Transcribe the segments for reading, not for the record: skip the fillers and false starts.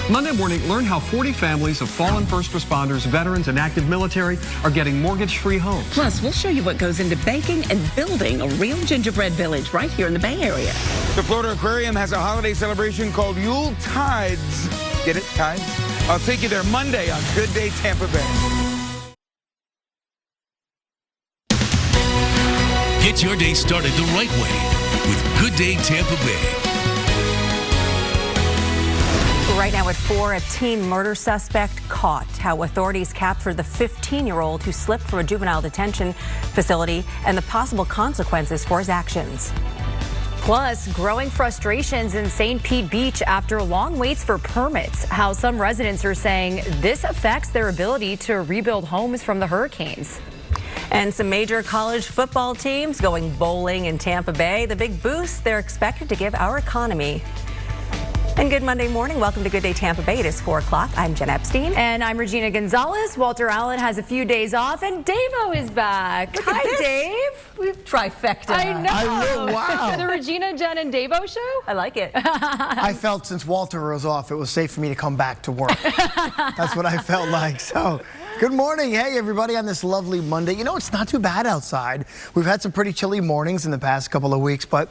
Monday morning, learn how 40 families of fallen first responders, veterans, and active military are getting mortgage-free homes. Plus, we'll show you what goes into baking and building a real gingerbread village right here in the Bay Area. The Florida Aquarium has a holiday celebration called Yule Tides. Get it? Tides? I'll take you there Monday on Good Day Tampa Bay. Get your day started the right way with Good Day Tampa Bay. Right now at 4, a teen murder suspect caught. How authorities captured the 15-year-old who slipped from a juvenile detention facility and the possible consequences for his actions. Plus, growing frustrations in St. Pete Beach after long waits for permits. How some residents are saying this affects their ability to rebuild homes from the hurricanes. And some major college football teams going bowling in Tampa Bay. The big boost they're expected to give our economy. And good Monday morning. Welcome to Good Day Tampa Bay. It is 4 o'clock. I'm Jen Epstein. And I'm Regina Gonzalez. Walter Allen has a few days off, and Davo is back. Hi, Dave. We've trifecta. I know. Wow. The Regina, Jen, and Davo show? I like it. I felt since Walter was off, it was safe for me to come back to work. That's what I felt like. So, good morning. Hey, everybody, on this lovely Monday. You know, it's not too bad outside. We've had some pretty chilly mornings in the past couple of weeks, but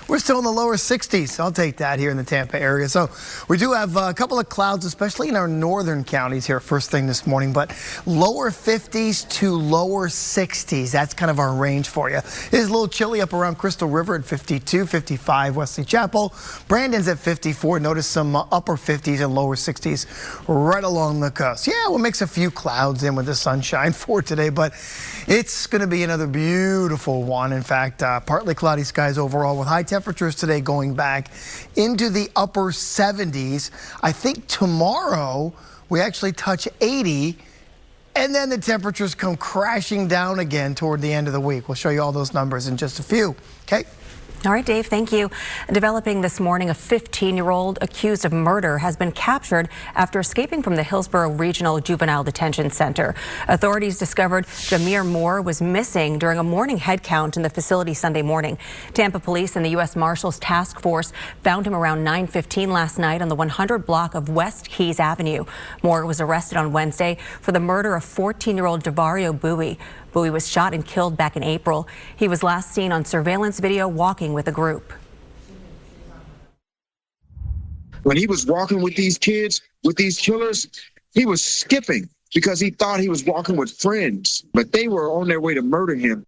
we're still in the lower 60s. I'll take that here in the Tampa area. So we do have a couple of clouds, especially in our northern counties here first thing this morning, but lower 50s to lower 60s. That's kind of our range for you. It is a little chilly up around Crystal River at 52, 55 Wesley Chapel. Brandon's at 54. Notice some upper 50s and lower 60s right along the coast. Yeah, we'll mix a few clouds in with the sunshine for today, but it's going to be another beautiful one. In fact, partly cloudy skies overall with high temperatures today going back into the upper 70s. I think tomorrow we actually touch 80, and then the temperatures come crashing down again toward the end of the week. We'll show you all those numbers in just a few. Okay. All right, Dave, thank you. Developing this morning, a 15-year-old accused of murder has been captured after escaping from the Hillsborough Regional Juvenile Detention Center. Authorities discovered Jameer Moore was missing during a morning head count in the facility Sunday morning. Tampa Police and the U.S. Marshals Task Force found him around 9:15 last night on the 100 block of West Keys Avenue. Moore was arrested on Wednesday for the murder of 14-year-old Davario Bowie. Bowie was shot and killed back in April. He was last seen on surveillance video walking with a group. When he was walking with these kids, with these killers, he was skipping because he thought he was walking with friends, but they were on their way to murder him.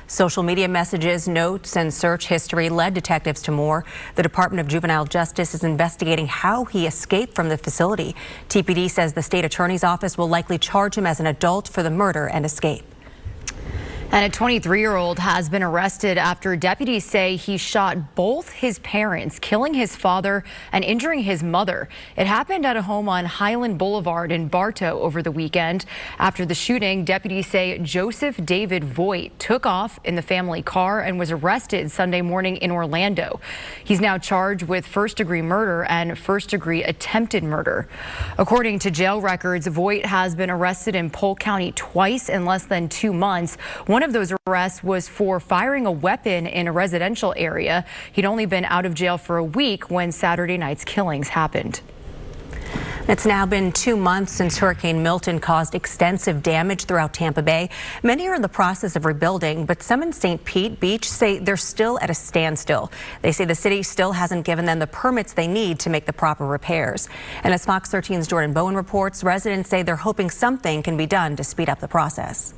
Social media messages, notes, and search history led detectives to Moore. The Department of Juvenile Justice is investigating how he escaped from the facility. TPD says the state attorney's office will likely charge him as an adult for the murder and escape. And a 23-year-old has been arrested after deputies say he shot both his parents, killing his father and injuring his mother. It happened at a home on Highland Boulevard in Bartow over the weekend. After the shooting, deputies say Joseph David Voigt took off in the family car and was arrested Sunday morning in Orlando. He's now charged with first-degree murder and first-degree attempted murder. According to jail records, Voigt has been arrested in Polk County twice in less than 2 months. One of those arrests was for firing a weapon in a residential area. He'd only been out of jail for a week when Saturday night's killings happened. It's now been 2 months since Hurricane Milton caused extensive damage throughout Tampa Bay. Many are in the process of rebuilding, but some in St. Pete Beach say they're still at a standstill. They say the city still hasn't given them the permits they need to make the proper repairs. And as Fox 13's Jordan Bowen reports, residents say they're hoping something can be done to speed up the process.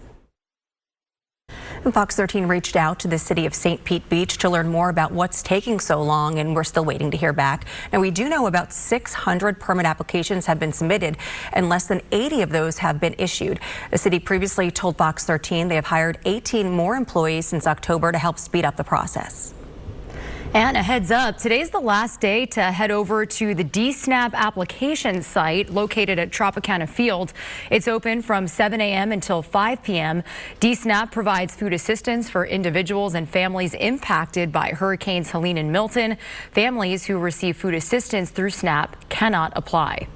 And Fox 13 reached out to the city of St. Pete Beach to learn more about what's taking so long, and we're still waiting to hear back. Now, we do know about 600 permit applications have been submitted, and less than 80 of those have been issued. The city previously told Fox 13 they have hired 18 more employees since October to help speed up the process. And a heads up, today's the last day to head over to the DSNAP application site located at Tropicana Field. It's open from 7 a.m. until 5 p.m. DSNAP provides food assistance for individuals and families impacted by Hurricanes Helene and Milton. Families who receive food assistance through SNAP cannot apply.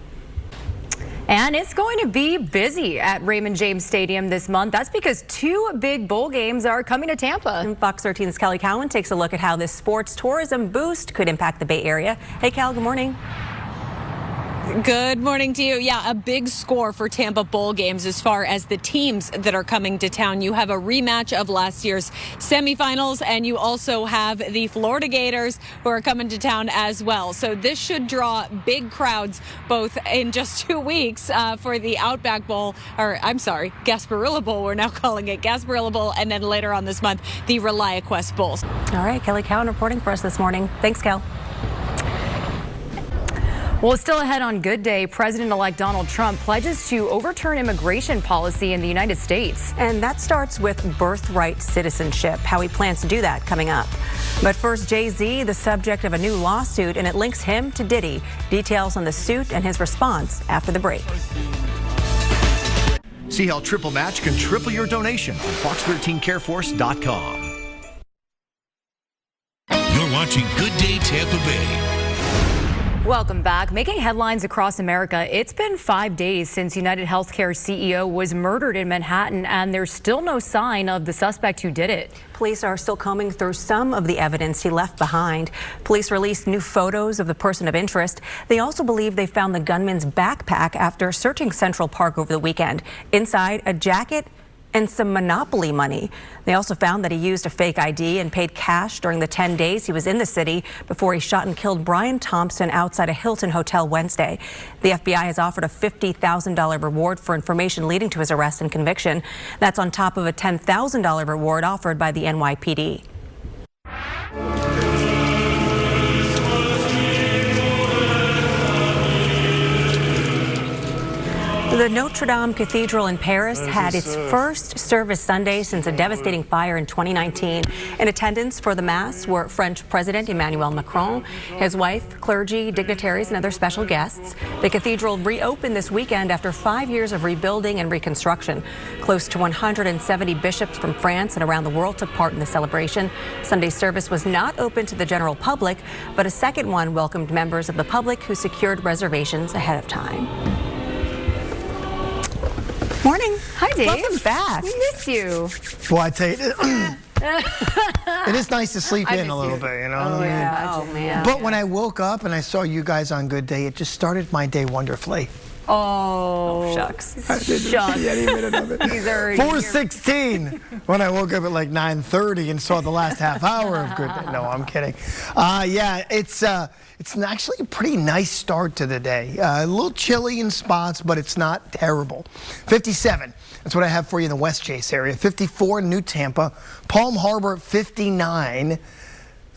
And it's going to be busy at Raymond James Stadium this month. That's because 2 big bowl games are coming to Tampa. And Fox 13's Kelly Cowan takes a look at how this sports tourism boost could impact the Bay Area. Hey, Cal, good morning. Good morning to you. Yeah, a big score for Tampa bowl games as far as the teams that are coming to town. You have a rematch of last year's semifinals, and you also have the Florida Gators who are coming to town as well. So this should draw big crowds both in just 2 weeks for the Outback Bowl, or I'm sorry, Gasparilla Bowl. We're now calling it Gasparilla Bowl, and then later on this month, the ReliaQuest Bowls. All right, Kelly Cowan reporting for us this morning. Thanks, Kel. Well, still ahead on Good Day, President-elect Donald Trump pledges to overturn immigration policy in the United States. And that starts with birthright citizenship, how he plans to do that coming up. But first, Jay-Z, the subject of a new lawsuit, and it links him to Diddy. Details on the suit and his response after the break. See how Triple Match can triple your donation on Fox13careforce.com. You're watching Good Day Tampa Bay. Welcome back. Making headlines across America, it's been 5 days since United Healthcare CEO was murdered in Manhattan, and there's still no sign of the suspect who did it. Police are still combing through some of the evidence he left behind. Police released new photos of the person of interest. They also believe they found the gunman's backpack after searching Central Park over the weekend. Inside, a jacket and some Monopoly money. They also found that he used a fake ID and paid cash during the 10 days he was in the city before he shot and killed Brian Thompson outside a Hilton hotel Wednesday. The FBI has offered a $50,000 reward for information leading to his arrest and conviction. That's on top of a $10,000 reward offered by the NYPD. The Notre Dame Cathedral in Paris had its first service Sunday since a devastating fire in 2019. In attendance for the Mass were French President Emmanuel Macron, his wife, clergy, dignitaries, and other special guests. The cathedral reopened this weekend after 5 years of rebuilding and reconstruction. Close to 170 bishops from France and around the world took part in the celebration. Sunday's service was not open to the general public, but a second one welcomed members of the public who secured reservations ahead of time. Morning. Hi, Dave. Welcome back. We miss you. Well, I tell you, it is nice to sleep in a little bit, you know? Oh, yeah. Oh, man. But when I woke up and I saw you guys on Good Day, it just started my day wonderfully. Oh, shucks. I didn't see any minute of it. 4:16 when I woke up at like 9:30 and saw the last half hour of Good Day. No, I'm kidding. Yeah, it's actually a pretty nice start to the day. A little chilly in spots, but it's not terrible. 57. That's what I have for you in the West Chase area. 54 in New Tampa. Palm Harbor 59.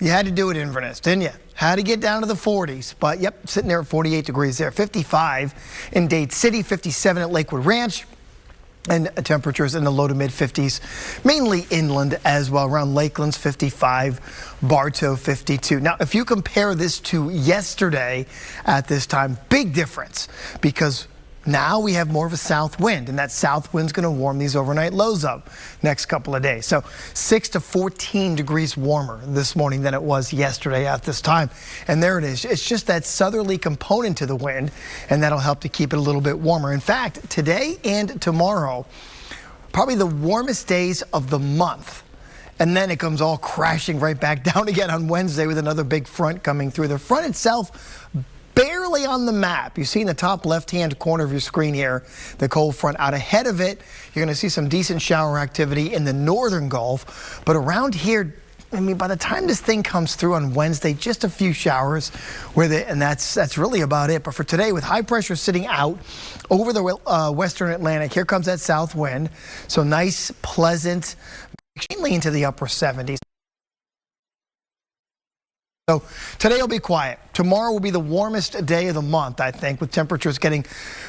You had to do it, Inverness, didn't you? Had to get down to the 40s, but yep, sitting there at 48 degrees there. 55 in Dade City, 57 at Lakewood Ranch, and temperatures in the low to mid 50s, mainly inland as well. Around Lakeland's 55, Bartow 52. Now, if you compare this to yesterday at this time, big difference, because now we have more of a south wind, and that south wind's going to warm these overnight lows up next couple of days. So 6 to 14 degrees warmer this morning than it was yesterday at this time. And there it is. It's just that southerly component to the wind, and that'll help to keep it a little bit warmer. In fact, today and tomorrow, probably the warmest days of the month. And then it comes all crashing right back down again on Wednesday with another big front coming through. The front itself barely on the map. You see in the top left-hand corner of your screen here, the cold front. Out ahead of it, you're going to see some decent shower activity in the northern Gulf. But around here, I mean, by the time this thing comes through on Wednesday, just a few showers with it, and that's really about it. But for today, with high pressure sitting out over the western Atlantic, here comes that south wind. So nice, pleasant, mainly into the upper 70s. So today will be quiet. Tomorrow will be the warmest day of the month, I think, with temperatures getting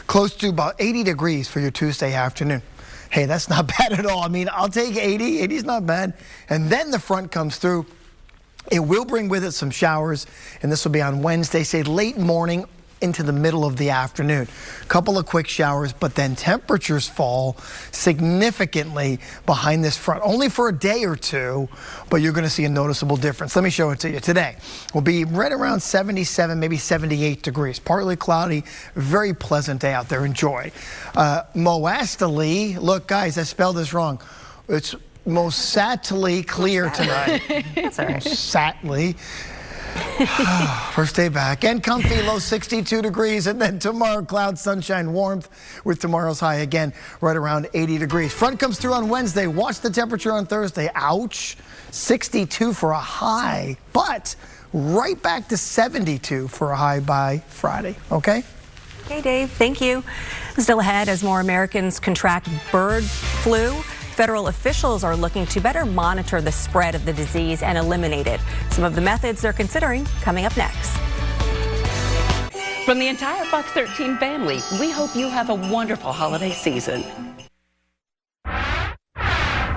close to about 80 degrees for your Tuesday afternoon. Hey, that's not bad at all. I mean, I'll take 80. 80's not bad. And then the front comes through. It will bring with it some showers, and this will be on Wednesday, say late morning into the middle of the afternoon. A couple of quick showers, but then temperatures fall significantly behind this front, only for a day or two, but you're going to see a noticeable difference. Let me show it to you. Today will be right around 77, maybe 78 degrees. Partly cloudy, very pleasant day out there. Enjoy. Moastily, look, guys, I spelled this wrong. It's mostly clear tonight. That's all right. Mostly. First day back and comfy, low 62 degrees, and then tomorrow clouds, sunshine, warmth with tomorrow's high again right around 80 degrees. Front comes through on Wednesday. Watch the temperature on Thursday. Ouch, 62 for a high, but right back to 72 for a high by Friday. Okay? Okay, Dave, thank you. Still ahead as more Americans contract bird flu. Federal officials are looking to better monitor the spread of the disease and eliminate it. Some of the methods they're considering coming up next. From the entire Fox 13 family, we hope you have a wonderful holiday season.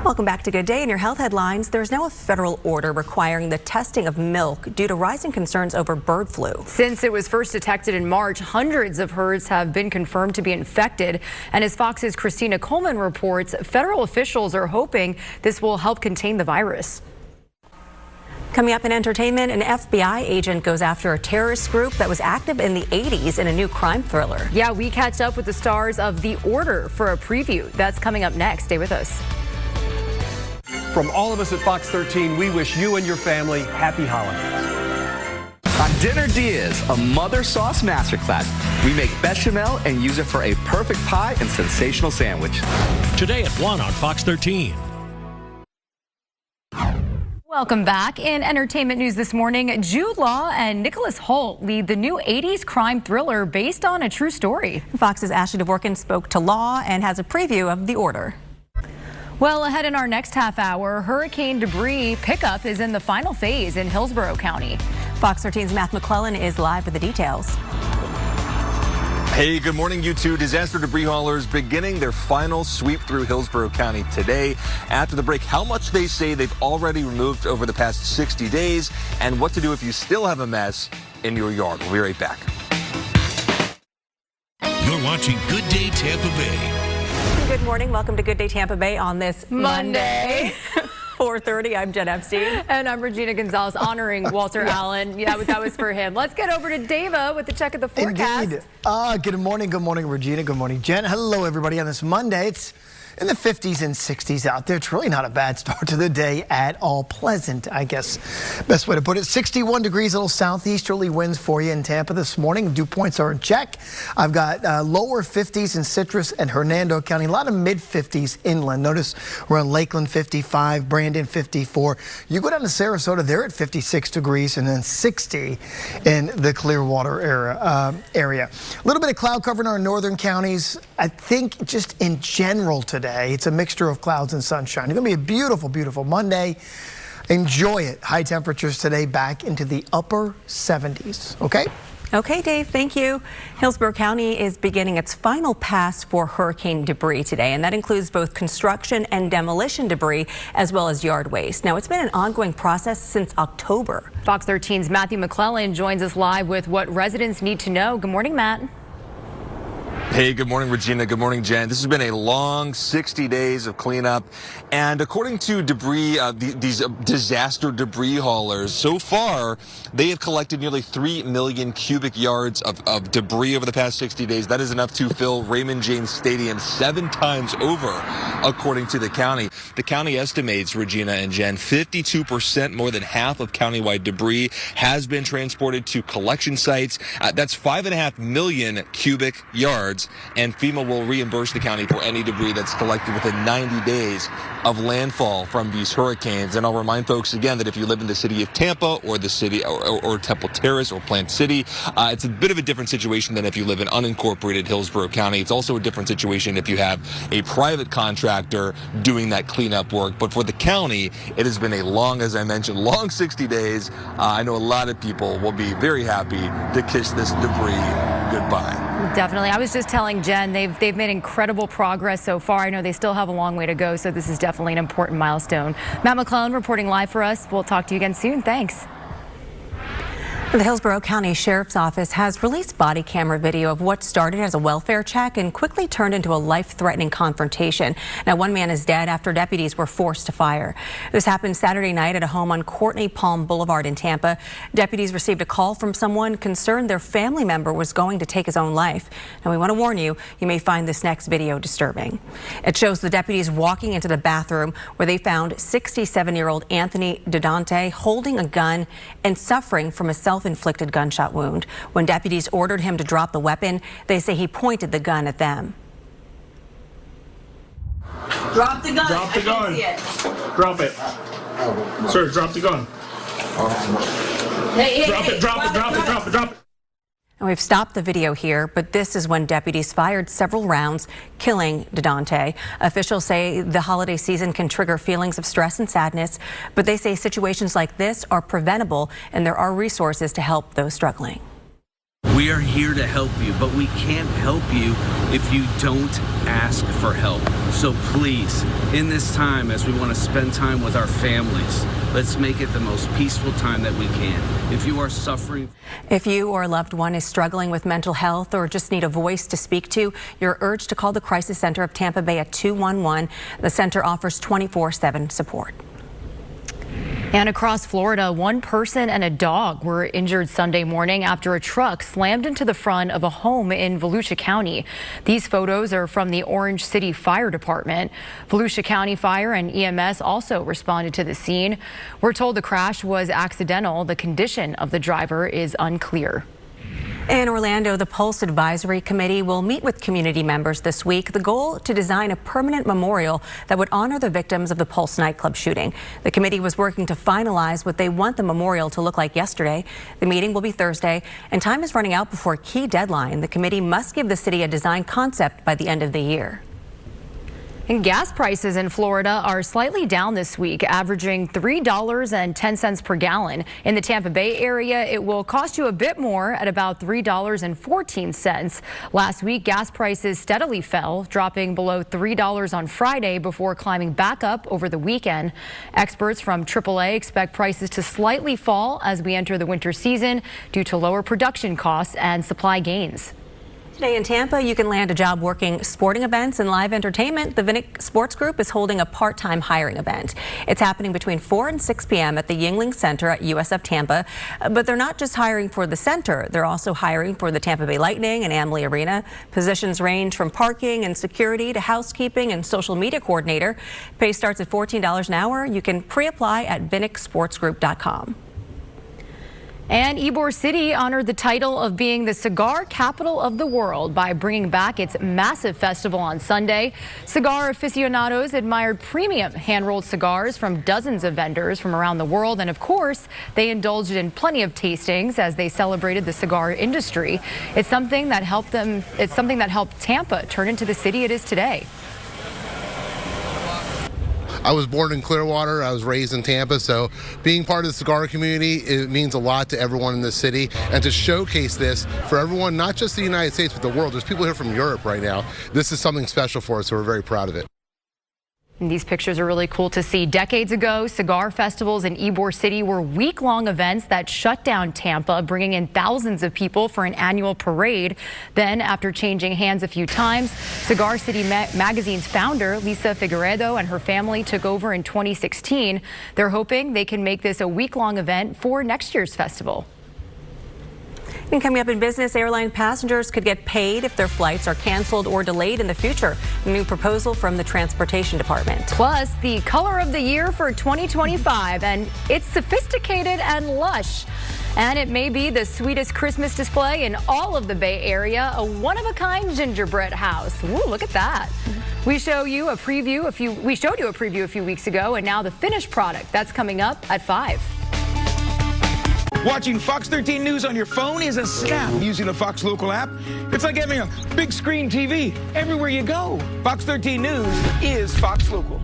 Welcome back to Good Day. In your health headlines, there's now a federal order requiring the testing of milk due to rising concerns over bird flu. Since it was first detected in March, hundreds of herds have been confirmed to be infected. And as Fox's Christina Coleman reports, federal officials are hoping this will help contain the virus. Coming up in entertainment, an FBI agent goes after a terrorist group that was active in the 80s in a new crime thriller. Yeah, we catch up with the stars of The Order for a preview. That's coming up next. Stay with us. From all of us at Fox 13, we wish you and your family happy holidays. On Dinner Diaz, a mother sauce masterclass. We make bechamel and use it for a perfect pie and sensational sandwich. Today at 1 on Fox 13. Welcome back. In entertainment news this morning, Jude Law and Nicholas Hoult lead the new 80s crime thriller based on a true story. Fox's Ashley Dvorkin spoke to Law and has a preview of The Order. Well, ahead in our next half hour, hurricane debris pickup is in the final phase in Hillsborough County. Fox 13's Matt McClellan is live with the details. Hey, good morning, you two. Disaster debris haulers beginning their final sweep through Hillsborough County today. After the break, how much they say they've already removed over the past 60 days and what to do if you still have a mess in your yard. We'll be right back. You're watching Good Day Tampa Bay. Good morning. Welcome to Good Day Tampa Bay on this Monday. 4:30. I'm Jen Epstein. And I'm Regina Gonzalez, honoring Walter Allen. Yeah, that was for him. Let's get over to Dava with the check of the forecast. Indeed. Good morning, Regina. Good morning, Jen. Hello, everybody. On this Monday, it's in the 50s and 60s out there. It's really not a bad start to the day at all. Pleasant, I guess, best way to put it. 61 degrees, a little southeasterly winds for you in Tampa this morning. Dew points are in check. I've got lower 50s in Citrus and Hernando County. A lot of mid 50s inland. Notice we're in Lakeland 55, Brandon 54. You go down to Sarasota, they're at 56 degrees and then 60 in the Clearwater area. A little bit of cloud cover in our northern counties. I think just in general today, it's a mixture of clouds and sunshine. It's going to be a beautiful, beautiful Monday. Enjoy it. High temperatures today back into the upper 70s. Okay? Okay, Dave, thank you. Hillsborough County is beginning its final pass for hurricane debris today, and that includes both construction and demolition debris as well as yard waste. Now, it's been an ongoing process since October. Fox 13's Matthew McClellan joins us live with what residents need to know. Good morning, Matt. Hey, good morning, Regina. Good morning, Jen. This has been a long 60 days of cleanup. And according to these disaster debris haulers, so far, they have collected nearly 3 million cubic yards of debris over the past 60 days. That is enough to fill Raymond James Stadium 7 times over, according to the county. The county estimates, Regina and Jen, 52%, more than half of countywide debris has been transported to collection sites. That's 5.5 million cubic yards. And FEMA will reimburse the county for any debris that's collected within 90 days of landfall from these hurricanes. And I'll remind folks again that if you live in the city of Tampa or the city or Temple Terrace or Plant City, it's a bit of a different situation than if you live in unincorporated Hillsborough County. It's also a different situation if you have a private contractor doing that cleanup work. But for the county, it has been a long, as I mentioned, long 60 days. I know a lot of people will be very happy to kiss this debris goodbye. Definitely. I was just telling Jen, they've made incredible progress so far. I know they still have a long way to go, so this is definitely an important milestone. Matt McClellan reporting live for us. We'll talk to you again soon. Thanks. The Hillsborough County Sheriff's Office has released body camera video of what started as a welfare check and quickly turned into a life-threatening confrontation. Now, one man is dead after deputies were forced to fire. This happened Saturday night at a home on Courtney Palm Boulevard in Tampa. Deputies received a call from someone concerned their family member was going to take his own life. Now, we want to warn you, you may find this next video disturbing. It shows the deputies walking into the bathroom where they found 67-year-old Anthony DeDante holding a gun and suffering from a self-inflicted gunshot wound. When deputies ordered him to drop the weapon, they say he pointed the gun at them. Drop the gun. Drop the gun. Drop it. Sir, drop the gun. Hey, drop it, drop it, drop it, drop it, drop it. And we've stopped the video here, but this is when deputies fired several rounds, killing DeDante. Officials say the holiday season can trigger feelings of stress and sadness, but they say situations like this are preventable and there are resources to help those struggling. We are here to help you, but we can't help you if you don't ask for help. So please, in this time, as we want to spend time with our families, let's make it the most peaceful time that we can. If you are suffering... If you or a loved one is struggling with mental health or just need a voice to speak to, you're urged to call the Crisis Center of Tampa Bay at 211. The center offers 24/7 support. And across Florida, one person and a dog were injured Sunday morning after a truck slammed into the front of a home in Volusia County. These photos are from the Orange City Fire Department. Volusia County Fire and EMS also responded to the scene. We're told the crash was accidental. The condition of the driver is unclear. In Orlando, the Pulse Advisory Committee will meet with community members this week. The goal to design a permanent memorial that would honor the victims of the Pulse nightclub shooting. The committee was working to finalize what they want the memorial to look like yesterday. The meeting will be Thursday, and time is running out before a key deadline. The committee must give the city a design concept by the end of the year. And gas prices in Florida are slightly down this week, averaging $3.10 per gallon. In the Tampa Bay area, it will cost you a bit more at about $3.14. Last week, gas prices steadily fell, dropping below $3 on Friday before climbing back up over the weekend. Experts from AAA expect prices to slightly fall as we enter the winter season due to lower production costs and supply gains. Today in Tampa, you can land a job working sporting events and live entertainment. The Vinnick Sports Group is holding a part-time hiring event. It's happening between 4 and 6 p.m. at the Yuengling Center at USF Tampa. But they're not just hiring for the center. They're also hiring for the Tampa Bay Lightning and Amalie Arena. Positions range from parking and security to housekeeping and social media coordinator. Pay starts at $14 an hour. You can pre-apply at VinnickSportsGroup.com. And Ybor City honored the title of being the cigar capital of the world by bringing back its massive festival on Sunday. Cigar aficionados admired premium hand-rolled cigars from dozens of vendors from around the world. And of course, they indulged in plenty of tastings as they celebrated the cigar industry. It's something that helped Tampa turn into the city it is today. I was born in Clearwater. I was raised in Tampa, so being part of the cigar community, it means a lot to everyone in the city. And to showcase this for everyone, not just the United States, but the world. There's people here from Europe right now. This is something special for us, so we're very proud of it. And these pictures are really cool to see. Decades ago, cigar festivals in Ybor City were week-long events that shut down Tampa, bringing in thousands of people for an annual parade. Then, after changing hands a few times, Cigar City Magazine's founder, Lisa Figueredo, and her family took over in 2016. They're hoping they can make this a week-long event for next year's festival. And coming up in business, airline passengers could get paid if their flights are canceled or delayed in the future. A new proposal from the Transportation Department. Plus, the color of the year for 2025, and it's sophisticated and lush. And it may be the sweetest Christmas display in all of the Bay Area, a one-of-a-kind gingerbread house. Ooh, look at that. We showed you a preview a few weeks ago, and now the finished product. That's coming up at 5. Watching Fox 13 News on your phone is a snap using the Fox Local app. It's like having a big screen TV everywhere you go. Fox 13 News is Fox Local.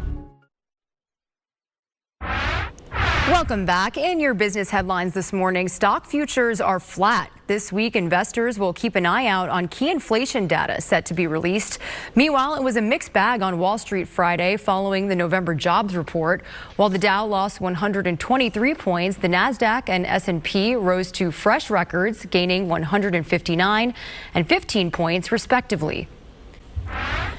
Welcome back. In your business headlines this morning, stock futures are flat. This week, investors will keep an eye out on key inflation data set to be released. Meanwhile, it was a mixed bag on Wall Street Friday following the November jobs report. While the Dow lost 123 points, the Nasdaq and S&P rose to fresh records, gaining 159 and 15 points respectively.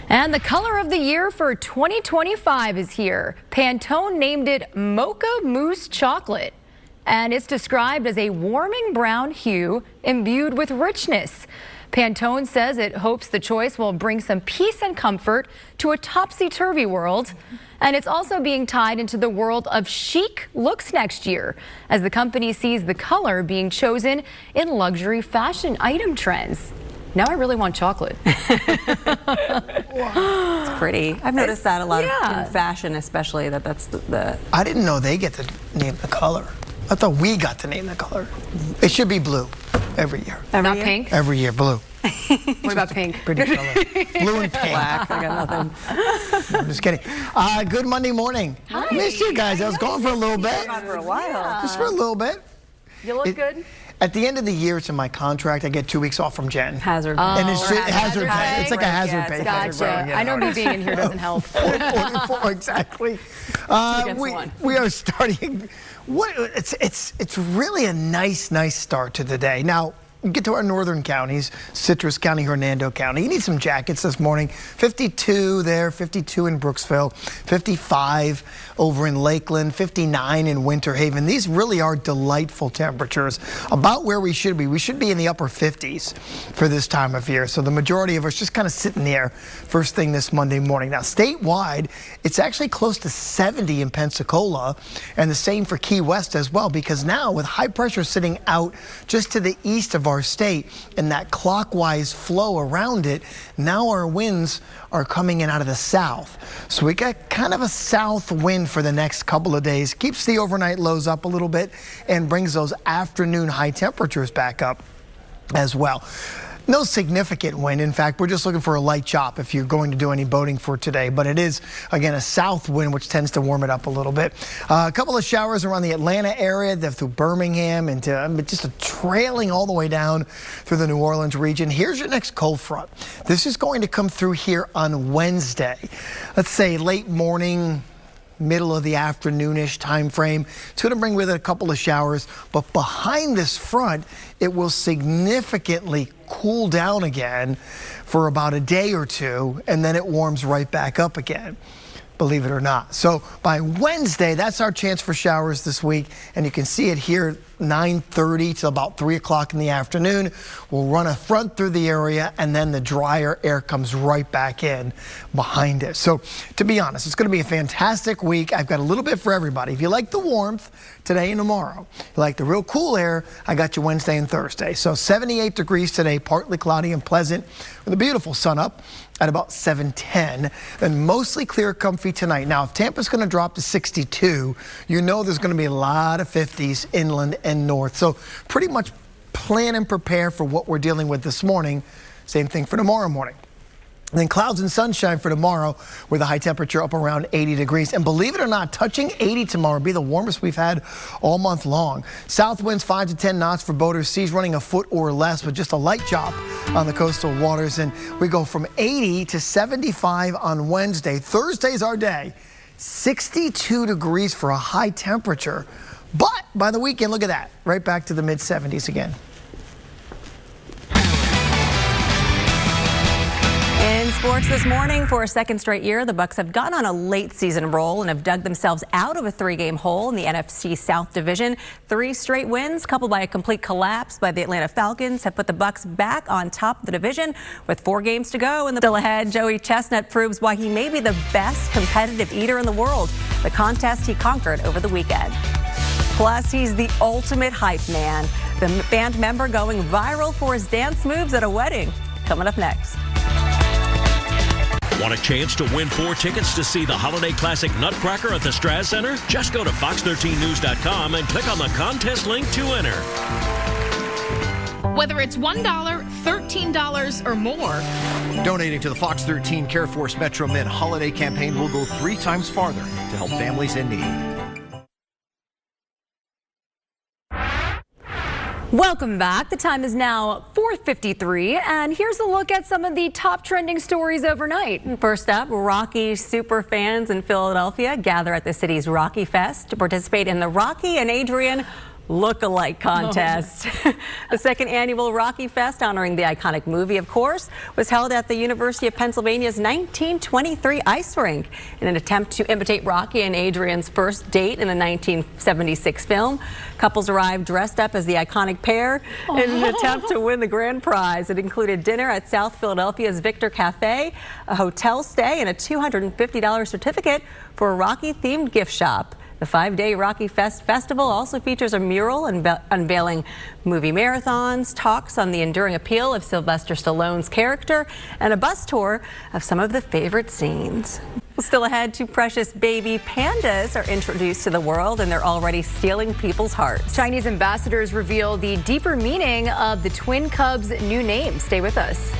And the color of the year for 2025 is here. Pantone named it Mocha Mousse Chocolate, and it's described as a warming brown hue imbued with richness. Pantone says it hopes the choice will bring some peace and comfort to a topsy-turvy world. And it's also being tied into the world of chic looks next year, as the company sees the color being chosen in luxury fashion item trends. Now I really want chocolate. It's pretty. I've noticed that a lot in fashion, especially that's the. I didn't know they get to name the color. I thought we got to name the color. It should be blue every year. Not pink? Every year, blue. What about pink? Pretty color. Blue and pink. Black. I got nothing. I'm just kidding. Good Monday morning. Hi. Missed you guys. I was gone for a little bit. For a while. Just for a little bit. You look good. At the end of the year, it's in my contract. I get 2 weeks off from Jen. Hazard pay. And it's just hazard pay. It's like a hazard pay. Gotcha. I know me being in here doesn't help. 444, exactly. We are starting. It's really a nice start to the day. Now, we get to our northern counties, Citrus County, Hernando County. You need some jackets this morning. 52 there, 52 in Brooksville, 55 over in Lakeland, 59 in Winter Haven. These really are delightful temperatures, about where we should be. We should be in the upper 50s for this time of year. So the majority of us just kind of sitting there first thing this Monday morning. Now, statewide, it's actually close to 70 in Pensacola, and the same for Key West as well, because now with high pressure sitting out just to the east of our state and that clockwise flow around it, now our winds are coming in out of the south. So we got kind of a south wind for the next couple of days. Keeps the overnight lows up a little bit and brings those afternoon high temperatures back up as well. No significant wind. In fact, we're just looking for a light chop if you're going to do any boating for today. But it is, again, a south wind, which tends to warm it up a little bit. A couple of showers around the Atlanta area, through Birmingham, and just trailing all the way down through the New Orleans region. Here's your next cold front. This is going to come through here on Wednesday. Let's say late morning, middle of the afternoonish time frame. It's going to bring with it a couple of showers, but behind this front, it will significantly cool down again for about a day or two, and then it warms right back up again, believe it or not. So by Wednesday, that's our chance for showers this week, and you can see it here 9:30 to about 3 o'clock in the afternoon. We'll run a front through the area, and then the drier air comes right back in behind it. So to be honest, it's going to be a fantastic week. I've got a little bit for everybody. If you like the warmth today and tomorrow, you like the real cool air, I got you Wednesday and Thursday. So 78 degrees today, partly cloudy and pleasant, with a beautiful sun up at about 7:10. Then mostly clear, comfy tonight. Now, if Tampa's going to drop to 62, you know there's going to be a lot of 50s inland and north. So pretty much plan and prepare for what we're dealing with this morning. Same thing for tomorrow morning. And then clouds and sunshine for tomorrow with a high temperature up around 80 degrees. And believe it or not, touching 80 tomorrow will be the warmest we've had all month long. South winds 5 to 10 knots for boaters. Seas running a foot or less with just a light chop on the coastal waters. And we go from 80 to 75 on Wednesday. Thursday's our day. 62 degrees for a high temperature. But by the weekend, look at that. Right back to the mid 70s again. In sports this morning, for a second straight year, the Bucs have gone on a late season roll and have dug themselves out of a 3-game hole in the NFC South Division. 3 straight wins, coupled by a complete collapse by the Atlanta Falcons, have put the Bucs back on top of the division with 4 games to go. And still ahead, Joey Chestnut proves why he may be the best competitive eater in the world, the contest he conquered over the weekend. Plus, he's the ultimate hype man, the band member going viral for his dance moves at a wedding. Coming up next. Want a chance to win 4 tickets to see the Holiday Classic Nutcracker at the Straz Center? Just go to fox13news.com and click on the contest link to enter. Whether it's $1, $13, or more. Donating to the Fox 13 Care Force Metro Mid Holiday Campaign will go 3 times farther to help families in need. Welcome back. The time is now 4:53, and here's a look at some of the top trending stories overnight. First up, Rocky super fans in Philadelphia gather at the city's Rocky Fest to participate in the Rocky and Adrian look-alike contest. The second annual Rocky Fest, honoring the iconic movie, of course, was held at the University of Pennsylvania's 1923 ice rink in an attempt to imitate Rocky and Adrian's first date in the 1976 film. Couples arrived dressed up as the iconic pair in an attempt to win the grand prize. It included dinner at South Philadelphia's Victor Cafe, a hotel stay, and a $250 certificate for a Rocky-themed gift shop. The 5-day Rocky Fest Festival also features a mural unveiling movie marathons, talks on the enduring appeal of Sylvester Stallone's character, and a bus tour of some of the favorite scenes. Still ahead, two precious baby pandas are introduced to the world, and they're already stealing people's hearts. Chinese ambassadors reveal the deeper meaning of the twin cubs' new name. Stay with us.